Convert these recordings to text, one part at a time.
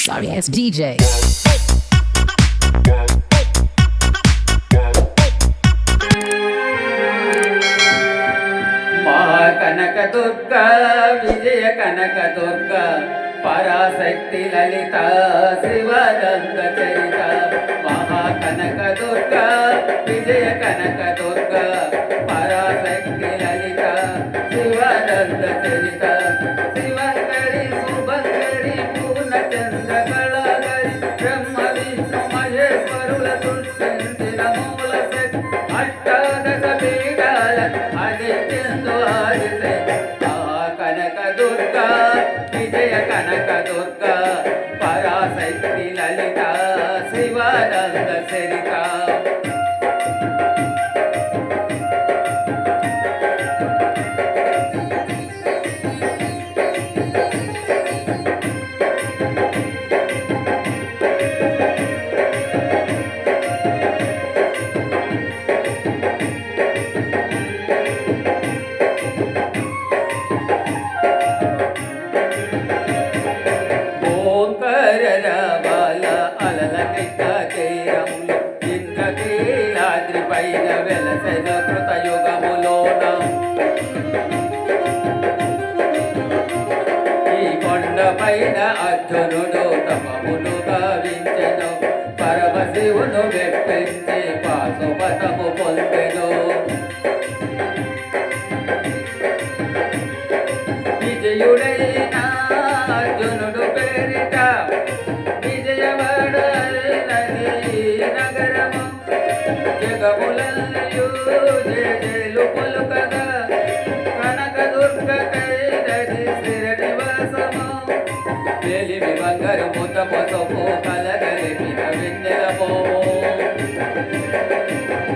Sorry ass DJ. Kanaka Durga విజయ కనక దుర్గా పరాశక్తి లలిత శివనంద చరిత మహాకనక దుర్గా విజయ కనక దుర్గా పరాశక్తి లలిత శివనంద చరిత శివంకరి శుభంకరి పూర్ణచంద్ర కళాకరి బ్రహ్మ విష్ణు మహేశ్వరుల సృష్టించిన మూల శక్తి అష్టాదశ పీఠాల అదిత్యందు కనక దుర్గా విజయ కనక దుర్గా పరాశక్తి లలిత శివానంద చరిత పైన వెలసెన కృతయుగములోన ఈ కొండ పైన అర్జునుడు తపమును గావించెను పరమశివును మెప్పించి పాశుపతము పొందెను విజయుడైన అర్జునుడు పేరిట విజయవాడనది నగరము జగములన్నయు జయలు పలుకగా కనక దుర్గ కైరది స్థిర నివాసము వెలిమి బంగారు ముద్ద పొసపు కలగలిపిన వెన్నెల పోము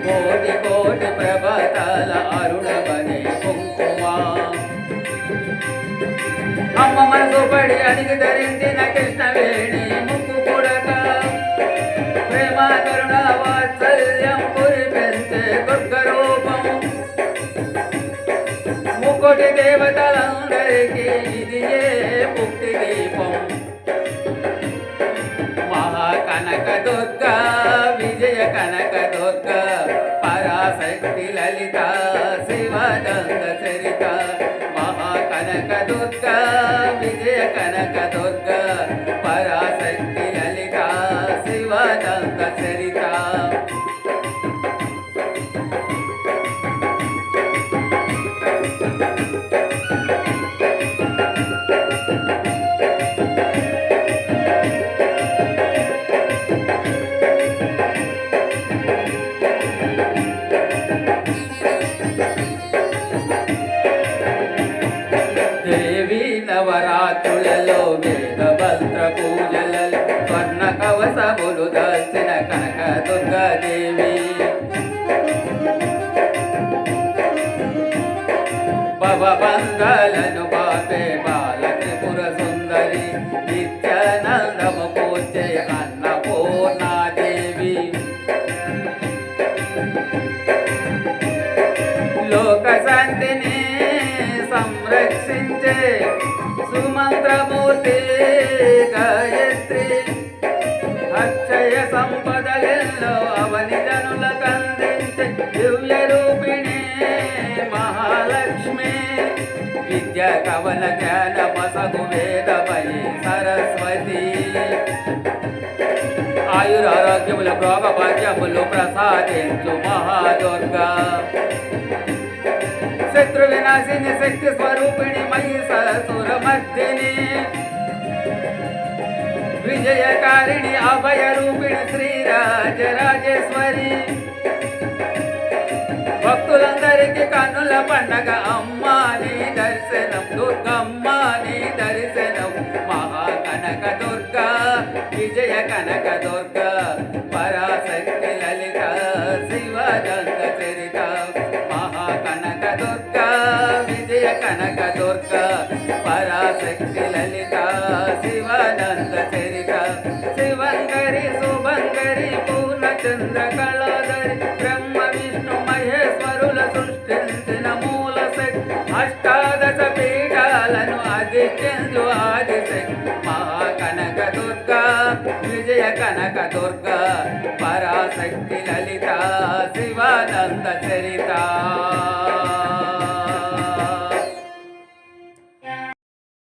కోటి కోటి ప్రభాతాల అరుణమనే కుంకుమ అమ్మ మనసు పడి అడిగి ధరించిన కృష్ణవేణి ముక్కు కొడక ప్రేమ కరుణ వాత్సల్యం పురిపెంచే దుర్గరూపము ముక్కోటి దేవతలందరికీ ఇది ఏ ముక్తి దీపం మహాకనక దుర్గా విజయ కనక దుర్గా పరాశక్తి లలిత శివానంద చరిత మహాకనక దుర్గా విజయ కనక దుర్గా పరాశక్తి లలిత శివానంద చరిత దేవి నవరాత్రులలో వేద మంత్ర పూజలలో స్వర్ణ కవసములు దాల్చిన కనక దుర్గాదేవి భవబంధాలను పాపే బాల త్రిపుర సుందరి నిత్యానందము పూజే అన్నపూర్ణాదేవి లోక శాంతిని సంరక్షించే సుమంత్రమూర్తి గాయత్రి అక్షయ సంపదలెల్లో అవని జనులకు అందించే దివ్య రూపిణి మహాలక్ష్మి విద్య కవల జ్ఞాన మసగు వేదమయి సరస్వతి ఆయురారోగ్యముల భోగ భాగ్యములు ప్రసాదించు మహాదుర్గా శత్రు వినాశిని శక్తి స్వరూపిణి మహిషాసుర మర్దిని విజయకారిణి అభయ రూపిణి శ్రీరాజరాజేశ్వరి భక్తులందరికీ కన్నుల పండగ అమ్మాని దర్శనం దుర్గమ్మాని దర్శనం మహాకనక దుర్గా విజయ కనక దుర్గా పరాశక్తి లలిత శివానంద చరిత మహాకనక దుర్గా విజయ కనక దుర్గా పరాశక్తి లలిత శివానంద చరిత శివంకరి శుభంకరి పూర్ణచంద్ర కళాధరి బ్రహ్మ విష్ణు మహేశ్వరుల సృష్టించిన మూల శక్తి అష్టాదశ పీఠాలను అధిష్ఠించు ఆదిశక్తి మహాకనక దుర్గా విజయ కనక దుర్గా పరాశక్తి లలిత శివానంద చరిత